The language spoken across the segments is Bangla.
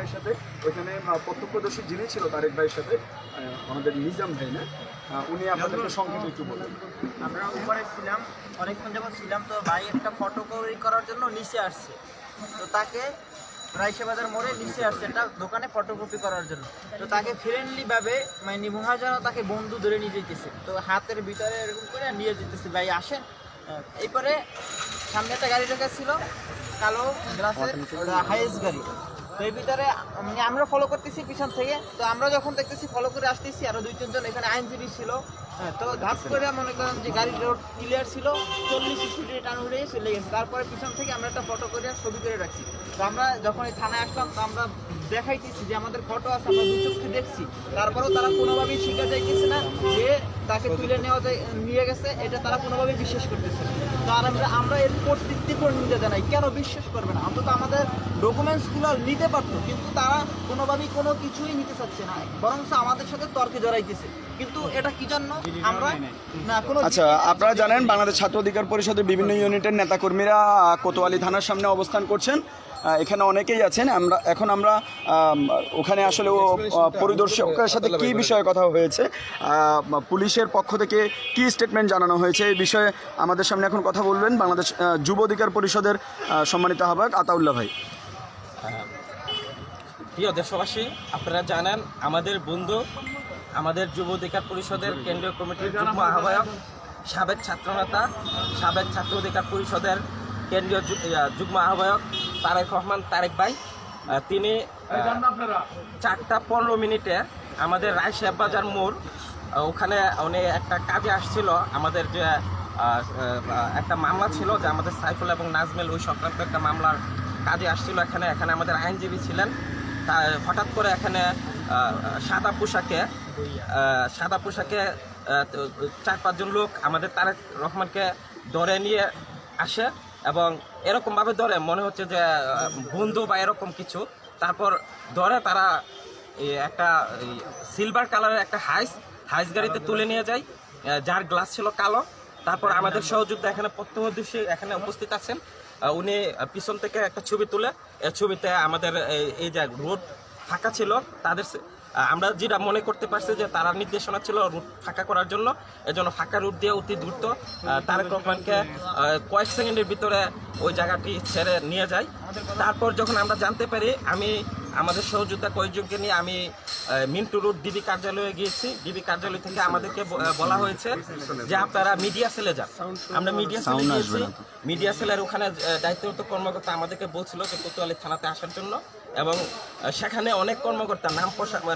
ভাইয়ের সাথে ওইখানে প্রত্যক্ষদর্শী যিনি ছিল তারেক ভাইয়ের সাথে আমাদের নিজাম ভাই না, উনি আপনাদেরকে সংক্ষেপে একটু বলেন। আমরা উপরে ছিলাম, অনেকক্ষণ যাবত ছিলাম, তো ভাই একটা ফটোকপি করার জন্য নিচে আসছে, তো তাকে রাইসেবাজার মোড়ে নিচে আসছে একটা দোকানে ফটোকপি করার জন্য, তো তাকে ফ্রেন্ডলিভাবে মানে মনে যেন তাকে বন্ধু ধরে নিয়ে যেতেছে, তো হাতের ভিতরে এরকম করে নিয়ে যেতেছে, ভাই আসেন। এরপরে সামনে একটা গাড়ি ঢোকাচ্ছিল, কালো গ্লাসের হাইয়েস্ট গাড়ি, তো এর ভিতরে মানে আমরা ফলো করতেছি পিছন থেকে, তো আমরা যখন দেখতেছি ফলো করে আসতেছি, আরো 2-3 জন এখানে আইনজীবী ছিল, তো ধাপ করে মনে করেন যে গাড়ির রোড ক্লিয়ার ছিল, 40 স্পিডে টান উড়ে চলে গেছে। তারপরে পিছন থেকে আমরা একটা ফটো করে ছবি করে রাখছি, তো আমরা যখন এই থানায় আসলাম, তো আমরা দেখাইতেছি যে আমাদের ফটো আছে, আমরা দু চোখে দেখছি, তারপরেও তারা কোনোভাবেই স্বীকার যাইতেছে না যে তাকে তুলে নিয়ে গেছে, এটা তারা কোনোভাবেই বিশ্বাস করতেছে না। তো আর আমরা এর তীব্র নিতে জানাই, কেন বিশ্বাস করবে না, অন্তত আমাদের ডকুমেন্টসগুলো নিতে পারতো, কিন্তু তারা কোনোভাবেই কোনো কিছুই নিতে চাচ্ছে না, বরং আমাদের সাথে তর্কে জড়াইতেছে। কিন্তু এটা কি জন্য আমরা না কোনো আচ্ছা, আপনারা জানেন বাংলাদেশ ছাত্র অধিকার পরিষদের বিভিন্ন ইউনিটের নেতাকর্মীরা কোতোয়ালি থানার সামনে অবস্থান করছেন। এখানে অনেকেই আছেন। আমরা ওখানে আসলে পরিদর্শকের সাথে কি বিষয়ে কথা হয়েছে, পুলিশের পক্ষ থেকে কি স্টেটমেন্ট জানানো হয়েছে, এই বিষয়ে আমাদের সামনে এখন কথা বলবেন বাংলাদেশ যুব অধিকার পরিষদের সম্মানিত আহ্বায়ক আতাউল্লাহ ভাই। প্রিয় দেশবাসী, আপনারা জানেন আমাদের বন্ধু, আমাদের যুব অধিকার পরিষদের কেন্দ্রীয় কমিটির যুগ্ম আহ্বায়ক, সাবেক ছাত্রনেতা, সাবেক ছাত্র অধিকার পরিষদের কেন্দ্রীয় যুগ্ম আহ্বায়ক তারেক রহমান তারেক ভাই, তিনি 4:15 আমাদের রায়সাহেববাজার মোড় ওখানে উনি একটা কাজে আসছিল, আমাদের যে একটা মামলা ছিল যে আমাদের সাইফুল এবং নাজমেল ওই সংক্রান্ত একটা মামলার কাজে আসছিল, এখানে আমাদের আইনজীবী ছিলেন। তা হঠাৎ করে এখানে সাদা পোশাকে 4-5 জন লোক আমাদের তারেক রহমানকে ধরে নিয়ে আসে, এবং এরকমভাবে ধরে মনে হচ্ছে যে বন্ধু বা এরকম কিছু। তারপর ধরে তারা একটা সিলভার কালারের একটা হাইস গাড়িতে তুলে নিয়ে যায়, যার গ্লাস ছিল কালো। তারপর আমাদের সহযোদ্ধা এখানে প্রত্যক্ষদর্শী এখানে উপস্থিত আছেন, উনি পিছন থেকে একটা ছবি তুলে, ছবিতে আমাদের এই যে রোড ফাঁকা ছিল, আমরা যেটা মনে করতে পারছি যে তারা নির্দেশনা ছিল রুট ফাঁকা করার জন্য, এজন্য ফাঁকা রুট দিয়ে অতি দ্রুত তারেক রহমানকে কয়েক সেকেন্ডের ভিতরে ওই জায়গাটি ছেড়ে নিয়ে যায়। তারপর যখন আমরা জানতে পারি, আমাদের সহযোদ্ধা কয়েকজনকে নিয়ে আমি মিন্টু রোড ডিবি কার্যালয়ে গিয়েছি। ডিবি কার্যালয় থেকে আমাদেরকে বলা হয়েছে যে আপনারা মিডিয়া সেলে যান। আমরা মিডিয়া সেলে গিয়েছি, মিডিয়া সেলের ওখানে দায়িত্বরত কর্মকর্তা আমাদেরকে বলছিল যে কোতোয়ালি থানাতে আসার জন্য, এবং সেখানে অনেক কর্মকর্তা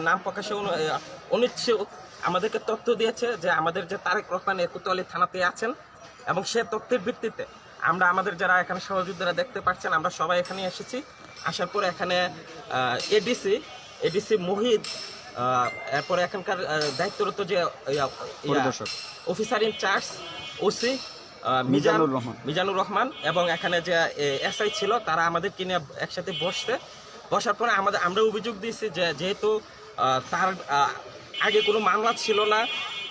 নাম প্রকাশে অনিচ্ছুক আমাদেরকে তথ্য দিয়েছে যে আমাদের যে তারেক রহমান কোতোয়ালি থানাতে আছেন, এবং সে তথ্যের ভিত্তিতে আমাদের যারা এখানে সহযোদ্ধারা দেখতে পাচ্ছেন, আমরা সবাই এখানে এসেছি। আসার পরে এখানে এডিসি মোহিত, এরপরে এখানকার দায়িত্বরত যে officer in charge OC Mizanur Rahman এবং এখানে যে এসআই ছিল, তারা আমাদেরকে নিয়ে একসাথে বসার পরে আমরা অভিযোগ দিয়েছি যে যেহেতু তার আগে কোনো মামলা ছিল না,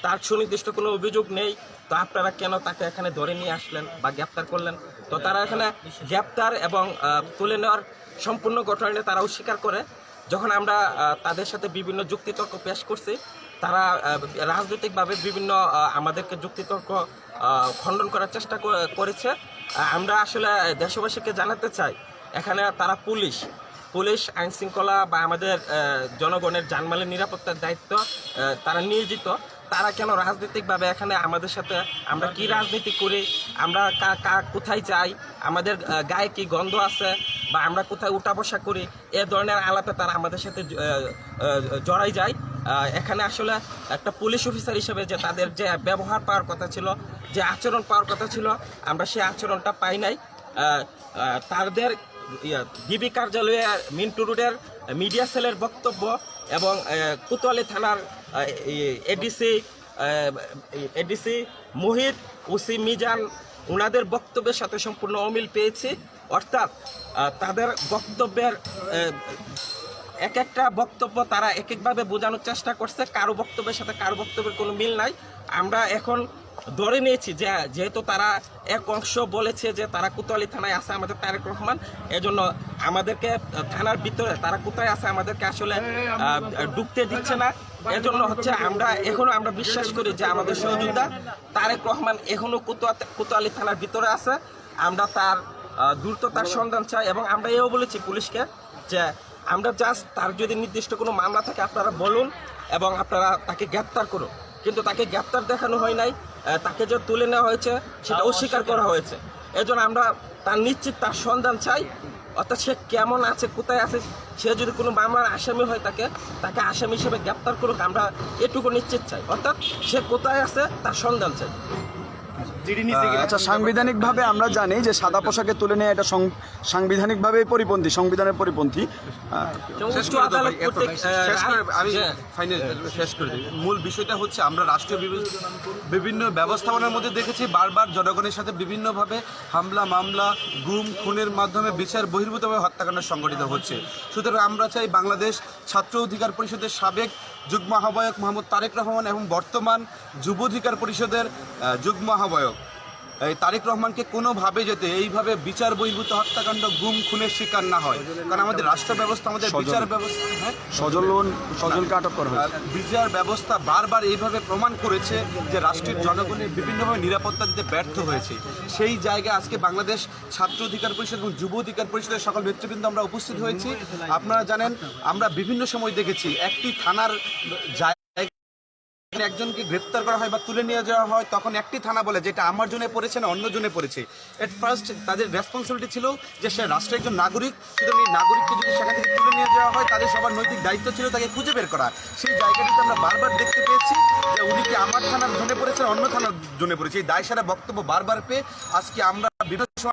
তার সুনির্দিষ্ট কোনো অভিযোগ নেই, তো আপনারা কেন তাকে এখানে ধরে নিয়ে আসলেন বা গ্রেপ্তার করলেন। তো তারা এখানে গ্রেপ্তার এবং তুলে নেওয়ার সম্পূর্ণ ঘটনাটা তারা অস্বীকার করে। যখন আমরা তাদের সাথে বিভিন্ন যুক্তিতর্ক পেশ করছি, তারা রাজনৈতিকভাবে বিভিন্ন আমাদেরকে যুক্তিতর্ক খণ্ডন করার চেষ্টা করেছে। আমরা আসলে দেশবাসীকে জানাতে চাই, এখানে তারা পুলিশ আইন শৃঙ্খলা বা আমাদের জনগণের জানমালের নিরাপত্তার দায়িত্ব তারা নিয়োজিত। তারা কেন রাজনৈতিকভাবে এখানে আমাদের সাথে, আমরা কি রাজনীতি করি, আমরা কোথায় যাই, আমাদের গায়ে কি গন্ধ আছে, বা আমরা কোথায় উঠা বসা করি, এ ধরনের আলাপে তারা আমাদের সাথে জড়াই যায়। এখানে আসলে একটা পুলিশ অফিসার হিসেবে যে তাদের যে ব্যবহার পাওয়ার কথা ছিল, যে আচরণ পাওয়ার কথা ছিল, আমরা সেই আচরণটা পাই নাই। তাদের ডিবি কার্যালয়ে মিন্টু রোডের মিডিয়া সেলের বক্তব্য এবং কোতোয়ালি থানার এডিসি মোহিত, ওসি মিজান, ওনাদের বক্তব্যের সাথে সম্পূর্ণ অমিল পেয়েছি। অর্থাৎ তাদের বক্তব্যের এক একটা বক্তব্য তারা এক একভাবে বোঝানোর চেষ্টা করছে, কারো বক্তব্যের সাথে কারো বক্তব্যের কোনো মিল নাই। আমরা এখন ধরে নিয়েছি যে যেহেতু তারা এক অংশ বলেছে যে তারা কোতোয়ালি থানায় আছে আমাদের তারেক রহমান, এজন্য আমাদেরকে থানার ভিতরে তারা কোথায় আছে আমাদেরকে আসলে ঢুকতে দিচ্ছে না। এজন্য হচ্ছে আমরা বিশ্বাস করি যে আমাদের সহযোদ্ধা তারেক রহমান এখনো কোতোয়ালি থানার ভিতরে আছে। আমরা তার দ্রুত তার সন্ধান চাই এবং আমরা এও বলেছি পুলিশকে যে আমরা জাস্ট তার যদি নির্দিষ্ট কোনো মামলা থাকে আপনারা বলুন এবং আপনারা তাকে গ্রেপ্তার করুন, কিন্তু তাকে গ্রেপ্তার দেখানো হয় নাই, তাকে যে তুলে নেওয়া হয়েছে সেটা অস্বীকার করা হয়েছে। এজন্য আমরা তার নিশ্চিত তার সন্ধান চাই, অর্থাৎ সে কেমন আছে, কোথায় আছে, সে যদি কোনো মামলার আসামি হয় তাকে আসামি হিসেবে গ্রেপ্তার করুক, আমরা এটুকু নিশ্চিত চাই, অর্থাৎ সে কোথায় আছে তার সন্ধান চাই। আচ্ছা, সাংবিধানিকভাবে আমরা জানি যে সাদা পোশাকে তুলে নেওয়া এটা সাংবিধানিকভাবে পরিপন্থী, সংবিধানের পরিপন্থী। উচ্চ আদালত কর্তৃক আমি ফাইনাল শেষ করে দিই। মূল বিষয়টা হচ্ছে আমরা রাষ্ট্রীয় বিভিন্ন ব্যবস্থাপনার মধ্যে দেখেছি বারবার জনগণের সাথে বিভিন্নভাবে হামলা, মামলা, গুম, খুনের মাধ্যমে বিচার বহির্ভূতভাবে হত্যাকাণ্ড সংঘটিত হচ্ছে। সুতরাং আমরা চাই বাংলাদেশ ছাত্র অধিকার পরিষদের সাবেক যুগ্ম আহ্বায়ক মোহাম্মদ তারেক রহমান এবং বর্তমান যুব অধিকার পরিষদের যুগ্ম আহ্বায়ক এই তারেক রহমানকে কোনোভাবে যাতে এইভাবে বিচার বহির্ভূত হত্যাকাণ্ড, গুম, খুনের শিকার না হয়। কারণ আমাদের রাষ্ট্র ব্যবস্থা, আমাদের বিচার ব্যবস্থা, সজলকে আটক করা হয়েছে। বিচার ব্যবস্থা বারবার এইভাবে প্রমাণ করেছে যে রাষ্ট্রের জনগণের বিভিন্নভাবে নিরাপত্তা দিতে ব্যর্থ হয়েছে। সেই জায়গায় আজকে বাংলাদেশ ছাত্র অধিকার পরিষদ এবং যুব অধিকার পরিষদের সকল নেতৃবৃন্দ আমরা উপস্থিত হয়েছি। আপনারা জানেন আমরা বিভিন্ন সময় দেখেছি একটি থানার একজনকে গ্রেফতার করা হয় বা তুলে নিয়ে যাওয়া হয়, তখন একটি থানা বলে যেটা আমার জন্য পড়েছে না অন্য জনে পড়েছে। এট ফার্স্ট তাদের রেসপন্সিবিলিটি ছিল যে সে রাষ্ট্রের একজন নাগরিক, সুতরাং এই নাগরিককে যদি সেখান থেকে তুলে নিয়ে যাওয়া হয় তাদের সবার নৈতিক দায়িত্ব ছিল তাকে খুঁজে বের করা। সেই জায়গাটিতে আমরা বারবার দেখতে পেয়েছি যে উনি কি আমার থানার জন্য পড়েছে অন্য থানার জন্য পড়েছে, এই দায়সারা বক্তব্য বারবার পেয়ে আজকে আমরা বিভিন্ন সময়